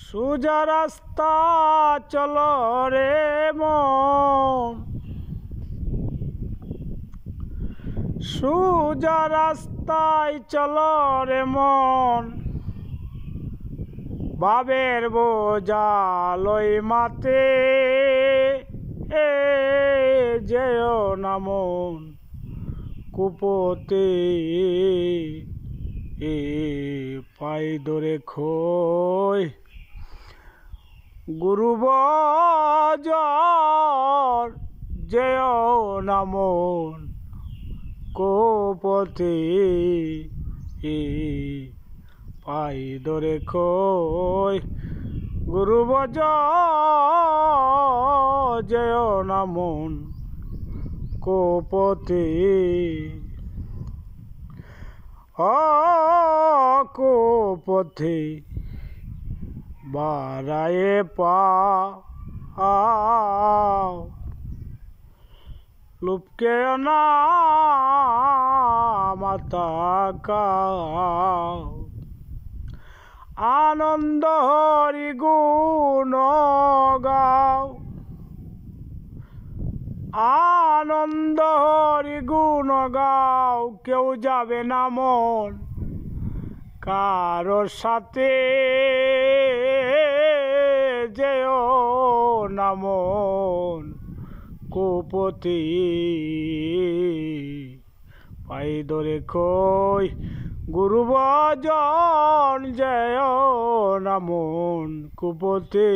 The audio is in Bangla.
সোজা রাস্তা চলো রে মন, সোজা রাস্তায় চলো রে মন, বাবের বোঝা লই মাতে যেও না মন কুপোতে পাই ধরে খই গুরু বজর যেও না মন কুপোতে পাই ধরে খই গুরু বজর যেও না মন কুপোতে কুপথে বারায়ে পাও লুপকে না মাতা কাও আনন্দ হরি গুণ গাও আনন্দ হরি গুণ গাও কেউ যাবে না মন কারোর সাথে যেও না মন কুপতি পাই ধরে খই গুরু বজন যেও না মন কুপতি।